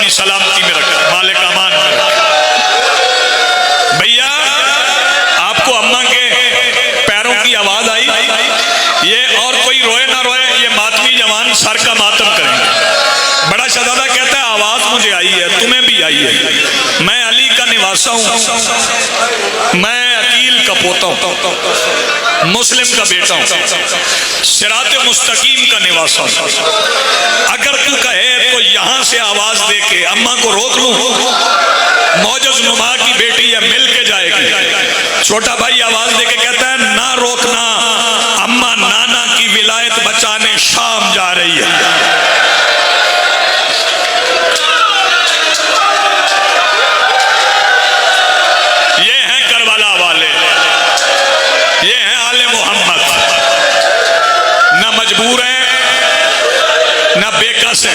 अपनी सलामती में रखे, मालिक अमान में रखे। भैया आपको अम्मा के पैरों की आवाज आई, ये और कोई रोए ना रोए, ये मातमी जवान सर का मातम करेंगे। बड़ा शहजादा कहता है आवाज मुझे आई है, तुम्हें भी आई है। मैं अली का निवासा हूं, मैं अकील का पोता हूं, मुस्लिम का बेटा हूं, सिराते मुस्तकीम का निवासा हूं। अगर तू कहे तो यहां से आवाज दे के अम्मा को रोक लूं, मौजूद नुमा की बेटी है, मिल के जाएगी। छोटा भाई आवाज दे के कहता है ना रोकना, अम्मा नाना की विलायत बचाने शाम जा रही है। ये हैं करबला वाले, ये हैं आले मोहम्मद। ना मजबूर हैं ना बेकस है,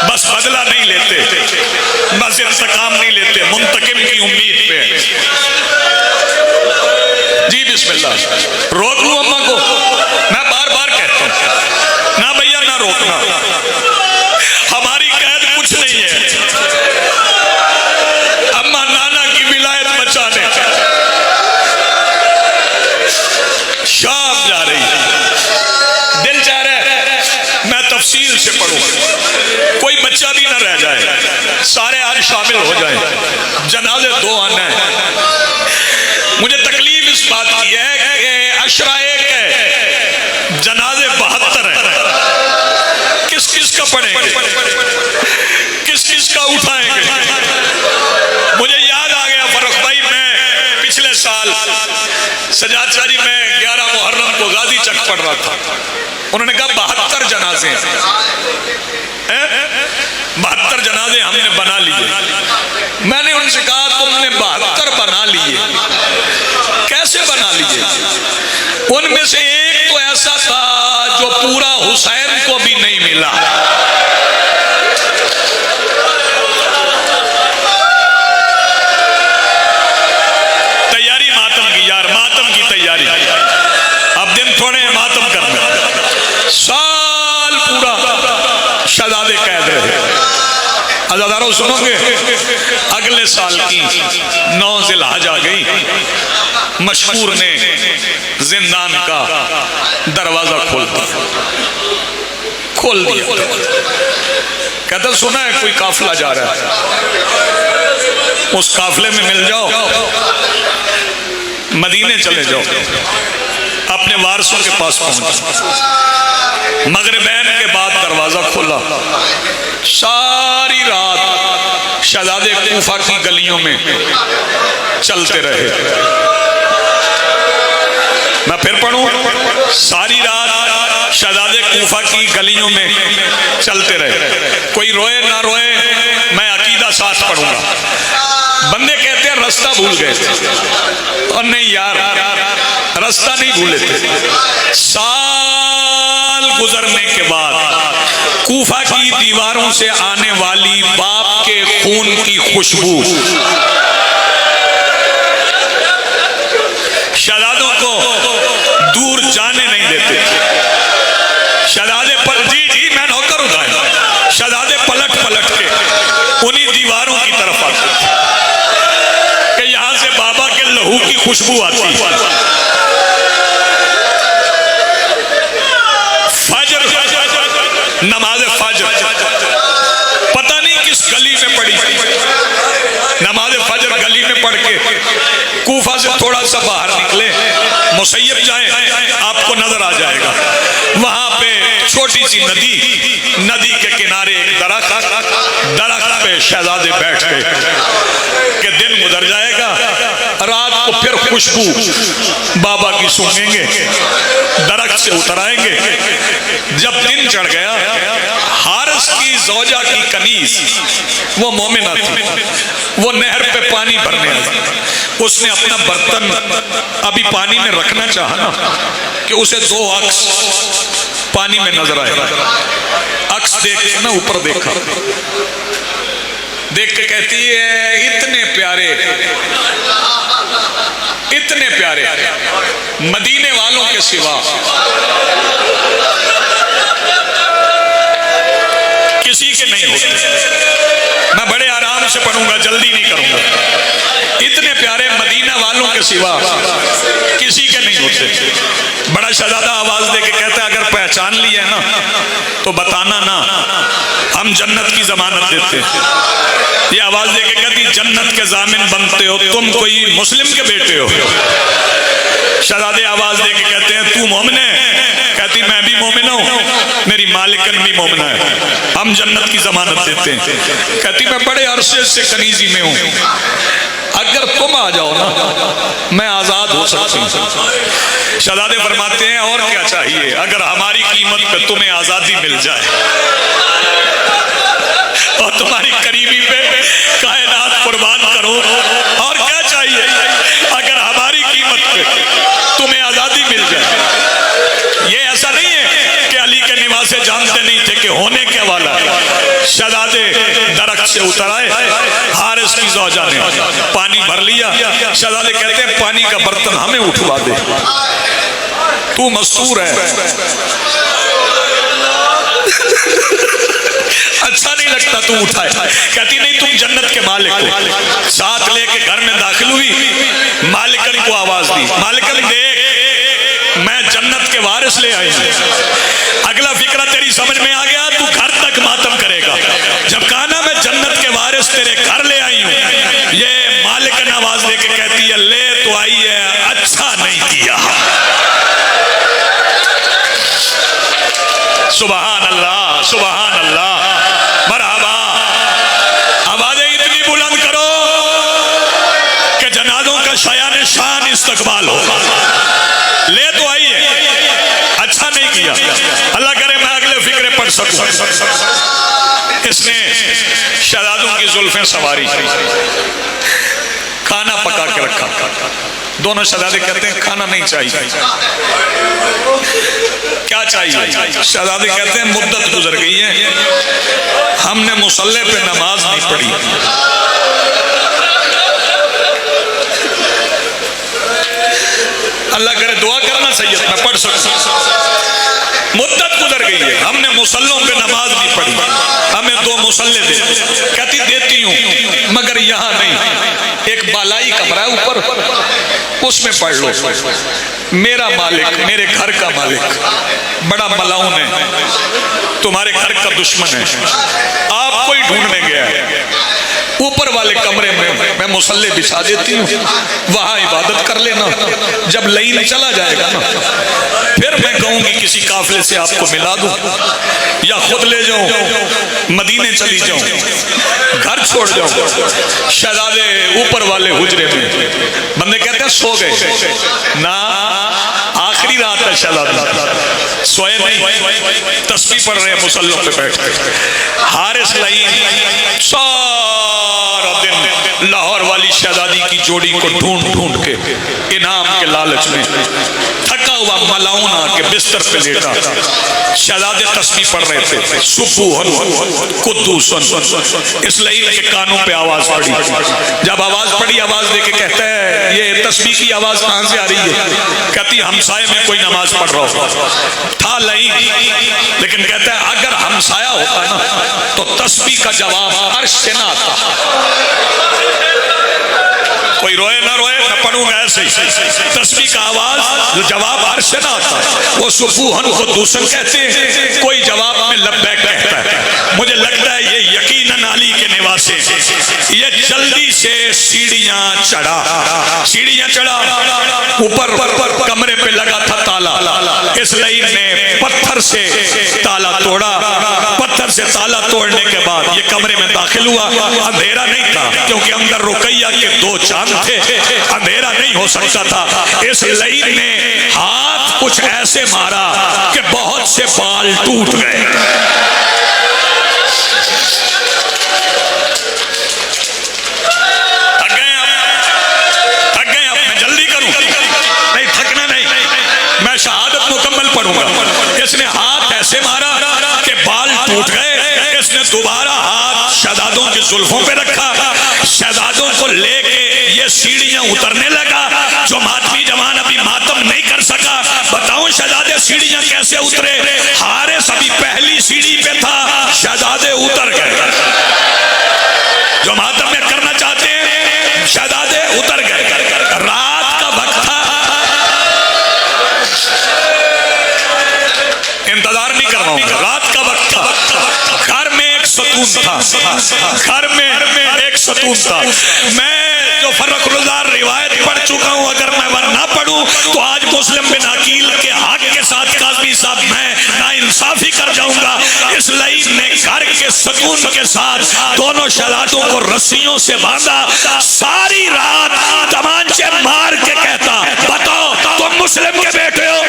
बस बदला नहीं लेते, बस इंतकाम नहीं लेते, मुंतकिम की उम्मीद पे। जी बिस्मिल्लाह। रोक लूं अम्मा को? मैं बार बार कहता हूं ना भैया ना रोकना, हमारी कैद कुछ नहीं है। अम्मा नाना की विलायत बचाने शाम जा रही है। दिल चाह रहा है मैं तफसील से पढ़ूं, कोई बच्चा भी ना रह जाए, सारे आज शामिल हो जाए। जनाजे 2 आना है। मुझे तकलीफ इस बात की है कि अशरा 1 है, जनाजे 72 है। किस किस का पढ़ेंगे, किस किस का उठाएंगे? मुझे याद आ गया फर्रुख भाई, मैं पिछले साल सजाद शादी में 11 मुहर्रम को गाजी चक पढ़ रहा था। उन्होंने कहा 72 जनाजे हैं, 72 जनाजे हमने बना लिए। मैंने उनसे कहा तुमने 72 बना लिए, कैसे बना लिए? उनमें से एक तो ऐसा था जो पूरा हुसैन को भी नहीं मिला। तैयारी मातम की यार, मातम की तैयारी। अब दिन थोड़े मातम करना, साल पूरा शहजादे कैद रहे। अज़ादारों सुनोगे, अगले साल की 9 ज़िलहज आ गई। मशहूर ने जिंदान का दरवाजा खोल दिया। कहता सुना है कोई काफिला जा रहा है, उस काफिले में मिल जाओ, मदीने चले जाओ, अपने वारसों के पास पहुंचो। मगरिबैन के बाद दरवाजा खोला। सारी रात शहजादे कूफा की गलियों में चलते रहे। मैं फिर पढ़ूं, सारी रात शहजादे कूफा की गलियों में चलते रहे। कोई रोए ना रोए, मैं अकीदा साथ पढ़ूंगा। बंदे कहते हैं रास्ता भूल गए, और नहीं यार, रास्ता नहीं भूले थे। साल गुजरने के बाद कूफा की दीवारों से आने वाली बाप के खून की खुशबू शहजादों को दूर जाने नहीं देते। शहजादे जी मैं नौकर उठाए, शहजादे पलट के उन्हीं दीवारों की तरफ आते कि यहां से बाबा के लहू की खुशबू आती है। फजर, नमाज फजर पता नहीं किस गली में पड़ी, नमाज फजर गली में पढ़ के कूफा से थोड़ा सा बाहर निकले, मुसैयब जाए, आपको नजर आ जाएगा। वहां पे छोटी सी नदी के किनारे एक दरख्त पे शहजादे बैठ गए कि दिन गुजर जाएगा, रात को फिर खुशबू बाबा की सूंघेंगे, दरख्त से उतर आएंगे। जब दिन चढ़ गया, हारिस की ज़ौजा की कनीज, वो मोमिना थी, वो नहर पे पानी भरने आई। उसने अपना बर्तन अभी पानी में रखना चाहा ना कि उसे 2 अक्स पानी में नजर आए। अक्स देख ना ऊपर देखा, देख के कहती है इतने प्यारे मदीने वालों के सिवा किसी के नहीं होते। मैं बड़े आराम से पढ़ूंगा, जल्दी नहीं करूंगा। इतने प्यारे मदीना वालों के सिवा किसी के नहीं होते। बड़ा शहजादा आवाज दे के कहता है अगर पहचान लिया ना तो बताना ना, हम जन्नत की जमानत देते हैं। ये आवाज दे के कहती जन्नत के जामिन बनते हो तुम, कोई मुस्लिम के बेटे हो। शहजादे आवाज दे के कहते हैं तू मोमिन है? कहती मैं भी मोमिन हूँ, मेरी मालिकन भी मोमिना है, हम जन्नत की जमानत देते हैं। कहती मैं बड़े अरसे से कनीजी में हूँ, अगर तुम आ जाओ ना मैं आजाद हो सकती हूँ। शहजादे फरमाते हैं और क्या चाहिए, अगर हमारी कीमत पे तुम्हें आजादी मिल जाए और तुम्हारी करीबी पे कायनात कुर्बान करो, और क्या चाहिए, अगर हमारी कीमत पे तुम्हें आजादी मिल जाए। ये ऐसा नहीं है कि अली के निवासे जानते नहीं थे कि होने क्या वाला है। शहजादे दरख्त से उतर आए, हारिस की ज़ौजा ने पानी भर लिया। शहजादे कहते हैं पानी का बर्तन हमें उठवा दे, तू मस्तूर है, अच्छा नहीं लगता तू उठाए। कहती नहीं तुम जन्नत के मालिक हो। साथ लेके घर में दाखिल हुई, मालिकन को आवाज दी, मालिकन देख मैं जन्नत के वारिस ले आई हूं। अगला फिक्रा तेरी समझ में आ गया, तू घर तक मातम करेगा। जब कहा ना मैं जन्नत के वारिस तेरे घर ले आई हूं, ये मालिकन आवाज दे के कहती है ले तो आई है, अच्छा नहीं किया। सुबहान अल्लाह, सुबहान अल्लाह, मरहबा। आवाजें इतनी बुलंद करो कि जनाजों का शायान शान इस्तकबाल होगा। ले तो आई है, अच्छा नहीं किया। अल्लाह करे मैं अगले फिक्रे पढ़ सकूं। इसने शहजादों की जुल्फें सवारी, खाना पका के रखा। दोनों शहजादे कहते हैं खाना नहीं चाहिए। क्या चाहिए? शहजादे कहते हैं मुद्दत गुजर गई है, हमने मुसल्ले पे नमाज नहीं पढ़ी। अल्लाह करे दुआ करना सैयद मैं पढ़ सकूं। मुद्दत गुजर गई है, हमने मुसल्लों पे नमाज नहीं पढ़ी, हमें 2 मुसल्ले दे। कहती देती हूँ मगर यहाँ नहीं, एक बालाई कमरा है ऊपर, उसमें पढ़ लो। मेरा मालिक, मेरे घर का मालिक बड़ा मलाउन है, तुम्हारे घर का दुश्मन है, आपको ही ढूंढने गया है। ऊपर वाले कमरे में मैं मुसल्ले बिछा देती हूँ, वहां इबादत कर लेना। जब लाइन चला जाएगा ना फिर मैं कहूंगी किसी काफिले से आपको मिला दूं या खुद ले जाऊं, मदीने चली जाऊं, घर छोड़ जाऊं। शहजादे ऊपर वाले हुजरे में, बंदे कहते हैं सो गए ना, आखिरी रात है, शहजादे सोए नहीं, तस्बीह पढ़ रहे हैं मुसल्लों पे बैठ के। हारिस लाइन सारा दिन लाहौर वाली शहजादी की जोड़ी को ढूंढ ढूंढ के इनाम के लालच में थका हुआ मलाउन आके बिस्तर पे लेटा। शहजादे तस्बीह पढ़ रहे थे, सुब्बुहन कुद्दूसन। इस लाइन के कानों पे आवाज पड़ी। जब आवाज पड़ी, आवाज देके कहता है ये तस्बीह की आवाज कहां से आ रही है? कहती हमसाये में कोई नमाज पढ़ रहा हो था लाइन, लेकिन कहता है अगर हमसाया होता ना तो तस्बीह का जवाब अर्श से ना आता। कोई रोए ना रोए मैं पढ़ूंगा ऐसे ही, तस्बीह का आवाज जो जवाब अर्श से ना आता, वो सुबूहन कुद्दूसन कहते हैं, कोई जवाब में लब्बैक कहता है। मुझे लगता है ये यकीनन अली के निवासे। ये जल्दी से सीढ़ियां चढ़ा, सीढ़ियां चढ़ा, ऊपर कमरे पे लगा था ताला। इस लाइन ने पत्थर से ताला तोड़ा, पत्थर से ताला तोड़ने के बाद ये कमरे में दाखिल हुआ। अंधेरा नहीं था क्योंकि अंदर रुकैया के 2 चांद थे, अंधेरा नहीं हो सकता था। इस लाइन ने हाथ कुछ ऐसे मारा कि बहुत से बाल टूट गए। शहादत मुकम्मल पढ़ूंगा। इसने हाथ ऐसे मारा कि बाल टूट गए। इसने दोबारा हाथ शहजादों की जुल्फों पे रखा, शहजादों को लेके ये सीढ़ियां उतरने लगा। जो मातमी जवान अभी मातम नहीं कर सका, बताऊं शहजादे सीढ़ियां कैसे उतरे? हारिस अभी पहली सीढ़ी पे था, शहजादे उतर जो मातम में करना चाहते हैं, शहजादे उतर गए। रात का वक्त था, इंतजार नहीं करवाऊंगा, रात का वक्त था, घर में एक सतून था, घर में एक सतून था। मैं जो फर्रुखरुज़ार रिवायत पढ़ चुका हूं, अगर मैं वह ना पढ़ूं तो आज मुस्लिम बिन अकील के हक के साथ काज़ी साहब मैं नाइंसाफी कर जाऊंगा। इस लईन ने घर के सुकून के साथ दोनों शहजादों को रस्सियों से बांधा, सारी रात तमांचे मार के कहता, बताओ तुम मुस्लिम के बेटे हो,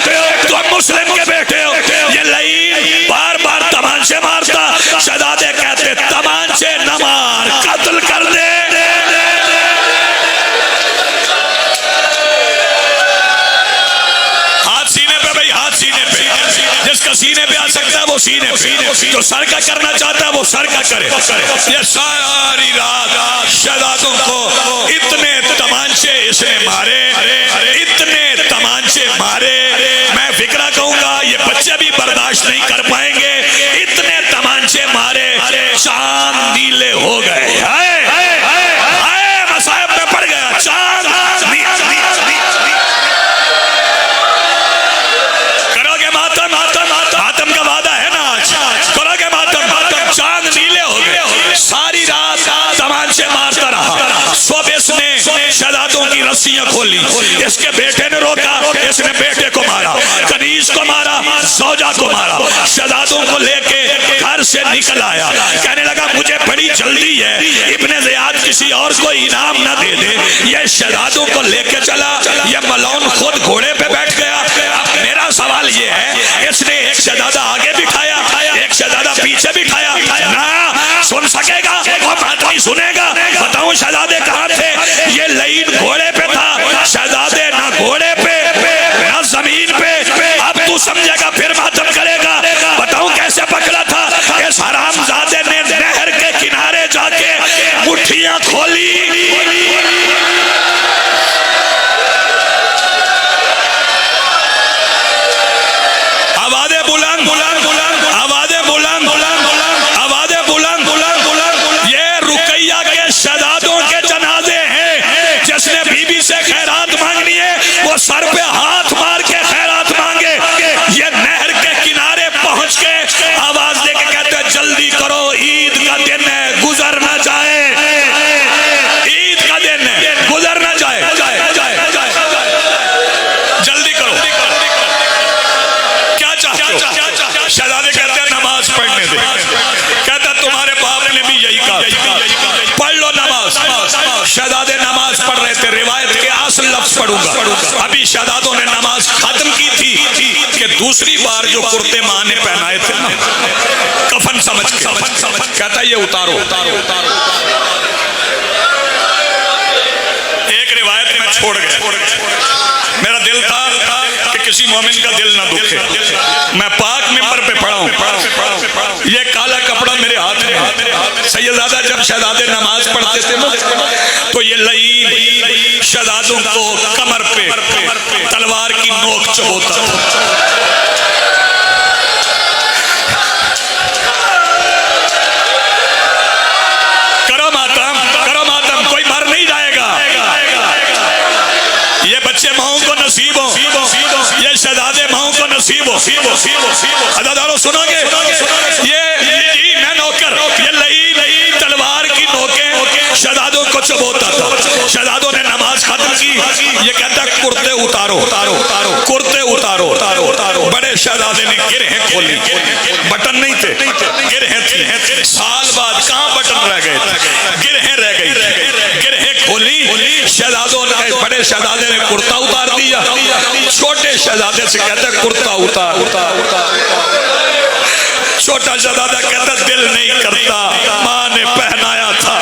तुम मुस्लिम के बेटे हो। ये लईन बार बार तमांचे मारता, शहजादे कहते तमांचे न मार, कत्ल कर दे। जिसका सीने पे आ सकता है वो सीने पे, जो सर का करना चाहता है वो सर का करे। ये सारी रात शहजादों को इतने तमांचे इसने मारे, इतने तमांचे मारे, मैं फिक्रा कहूंगा ये बच्चे भी बर्दाश्त नहीं कर पाएंगे। इतने तमांचे मारे, चांद नीले हो गए, मसाइब में पड़ गया चांद। करोगे मातम, मातम का वादा है ना आज, करोगे मातम, चांद नीले हो गए। सारी रात तमांचे मारता रहा। सुबह इसने शहजादों की रस्सियां खोली, इसके बेटे ने रोका, इसने बेटे को मारा, कनीज को मारा, सौजा को मारा। शहजादों को लेके घर से निकल आया, कहने लगा मुझे बड़ी जल्दी है, इब्ने ज़ियाद किसी और को इनाम ना दे दे। ये शहजादों को लेके चला, ये मलौन खुद घोड़े पे बैठ गया। अब मेरा सवाल ये है, इसने एक शहजादा आगे बिठाया, एक शहजादा पीछे बिठाया, ना सुन सकेगा वो बात नहीं सुनेगा। बताऊं शहजादे कहाँ थे? ये लईन घोड़े पे था, शहजादे ना घोड़े पे ना जमीन पे। अब तू समझेगा फिर मातम करेगा। बताऊं कैसे पकड़ा था? इस हरामजादे ने नहर के किनारे जाके मुट्ठियां खोली, आवाज़ें बुलंद बुलंद बुलंद, आवाज़ें बुलंद बुलंद बुलंद, आवाज़ें बुलंद बुलंद बुलंद। ये रुकैया के शहजादों के जनाजे हैं। जिसने बीबी से खैरात मांगनी है वो सर पे हाथ मार के खैरात मांगे। ये नहर के किनारे पहुंच के आवाज दे के कहते जल्दी करो, ईद का दिन है, गुजर ना जाए, ईद का दिन है, गुजर ना जाए, जल्दी करो। क्या चाहते हो? शहजादे कहते हैं नमाज पढ़ने दे। कहता तुम्हारे बाप ने भी यही कहा, पढ़ लो नमाज। शहजादे नमाज पढ़ रहे थे, रिवायत के असल लफ्ज पढ़ूंगा। अभी शहजादों ने नमाज खत्म की थी कि दूसरी बार जो कुर्ते माँ ने पहनाए थे ना, कफन समझ के, कहता ये उतारो, उतारो, उतारो। एक रिवायत में छोड़ गया। मेरा दिल था कि किसी मोमिन का दिल ना दुखे। मैं पाक मिंबर पे पढ़ा हूँ, ये काला कपड़ा मेरे हाथ में। सैयदजादा जब शहजादे नमाज पढ़ते थे ना, तो ये लईन शहजादों को कमर पे तलवार की नोक चबोता था। करो मातम, करो मातम, कोई मर नहीं जाएगा। ये बच्चे माओ को नसीब हो, ये शहजादे माओ को नसीब हो। अदादारों सुनोगे? ये मैं नौकर, ये लई तलवार की नोकें शहजादों को चबोता था। शहजादों ने नमाज खत्म की, ये कहता कुर्ते उतारो, उतारो, उतारो, कुर्ते उतारो, उतारो, उतारो। बड़े शहजादे ने गिरहें खोली, बटन नहीं थे, गिरहें थी। साल बाद कहाँ बटन रह गए थे, गिरहें रह गई थी। गिरहें खोली, शहजादों ने, बड़े शहजादे ने कुर्ता उतार दिया। छोटे शहजादे से कहता कुर्ता उतार, उतार, उतार। छोटा शहजादा कहता दिल नहीं करता, माँ ने पहनाया था,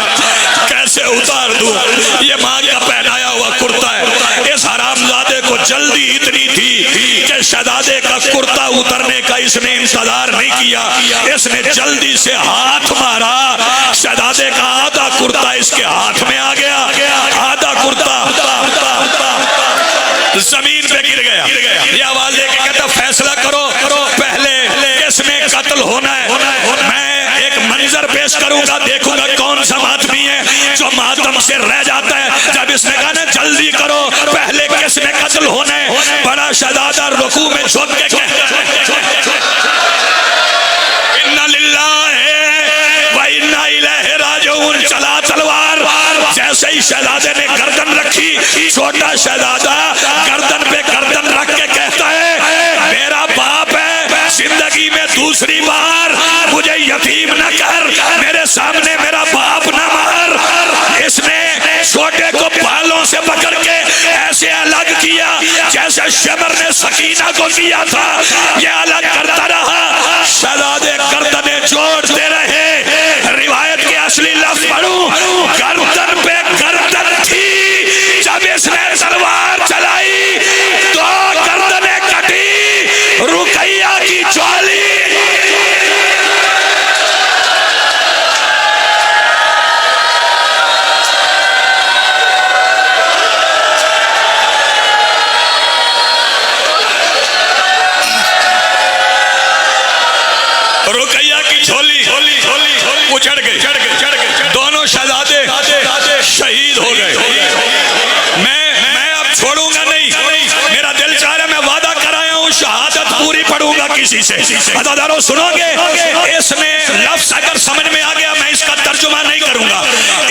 कैसे उतार दूं? ये माँ का पहनाया हुआ कुर्ता है। इस हरामजादे को जल्दी इतनी थी कि शहजादे का कुर्ता उतरने का इसने इंतजार नहीं किया। इसने जल्दी से हाथ मारा, शहजादे का आधा कुर्ता इसके हाथ में आ गया, आधा कुर्ता जमीन पे गिर गया। ये आवाज लेके कहता फैसला करो, पहले किसमें कत्ल होना है। मैं एक मंजर पेश करूंगा, देखूंगा कौन सा आदमी है से रह जाता है। जब इसने कहा ना जल्दी करो, पहले किसने कत्ल होना है, बड़ा शहजादा रुकू में झुक के इन्ना लिल्लाहि व इन्ना इलैहि राजिऊन चला तलवार। जैसे ही शहजादे ने गर्दन रखी, छोटा शहजादा गर्दन पे गर्दन रख के कहता है मेरा बाप है, जिंदगी में दूसरी बार मुझे यतीम न कर, मेरे सामने मेरा बाप न मार। इसने छोटे को बालों से पकड़ के ऐसे अलग किया जैसे शमर ने सकीना को किया था, ये अलग करता रहा। शहजादे गर्दने जोड़ते रहे। रिवायत के असली लफ्ज पढ़ूं, गर्दन पे गर्दन थी। जब इसने तलवार चलाई तो गर्दने कटी। रुकैया की ज्वाली उचड़ गई। दोनों शहजादे शहीद हो गए। मैं अब छोड़ूंगा नहीं, मेरा दिल चाह रहा है, मैं वादा कराया हूं शहादत पूरी पढ़ूंगा किसी से। अदादारों सुनोगे, इसने लफ्ज अगर समझ में आ गया मैं इसका तर्जुमा नहीं करूंगा।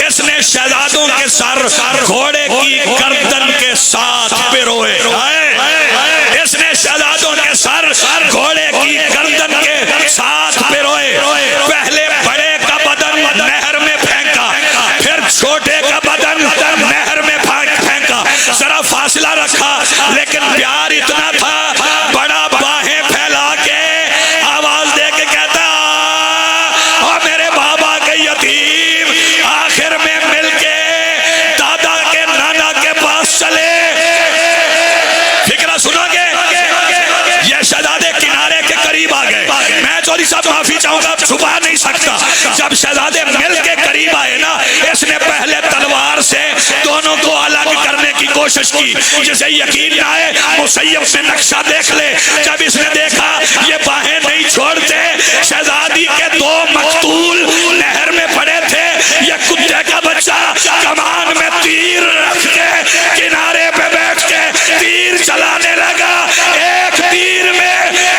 इसने शहजादों के सर घोड़े की गर्दन के साथ पिरोए। इसने शहजादों के सर घोड़े की गर्दन के साथ पिरोए। पहले बड़े का बदन नहर में फेंका, फिर छोटे का बदन नहर में फेंका। जरा फासला रखा, लेकिन प्यार इतना था, बड़ा बाहें फैला के आवाज दे के कहता और मेरे बाबा के यतीम। आखिर में मिलके दादा के नाना के पास चले। फिक्रा सुनोगे, ये शहजादे किनारे के करीब आ गए। मैं चौधरी साहब माफी चाहूंगा, छुपा नहीं सकता। जब शहजादे मिल के करीब आए ना, इसने पहले तलवार से दोनों को अलग करने की कोशिश की, जिसे यकीन न आए मुसैयब ने नक्शा देख ले। जब इसने देखा ये बाहें नहीं छोड़ते, शहजादी के दो मकतूल नहर में पड़े थे, ये कुत्ते का बच्चा कमान में तीर रख के किनारे पे बैठ के तीर चलाने लगा। एक तीर में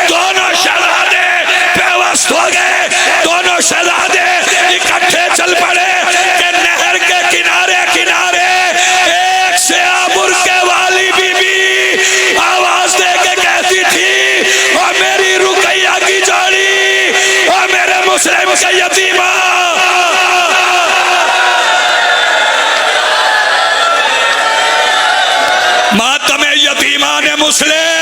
दोनों शहजादे बेवश हो गए। दोनों शहजादे इकट्ठे चल पड़े कि नहर के किनारे किनारे एक से बुरके वाली बीबी आवाज दे के कहती थी और मेरी रुकैया की जोड़ी और मेरे मुस्लिम के यतीमा। मातम यतीमा ने मुस्लिम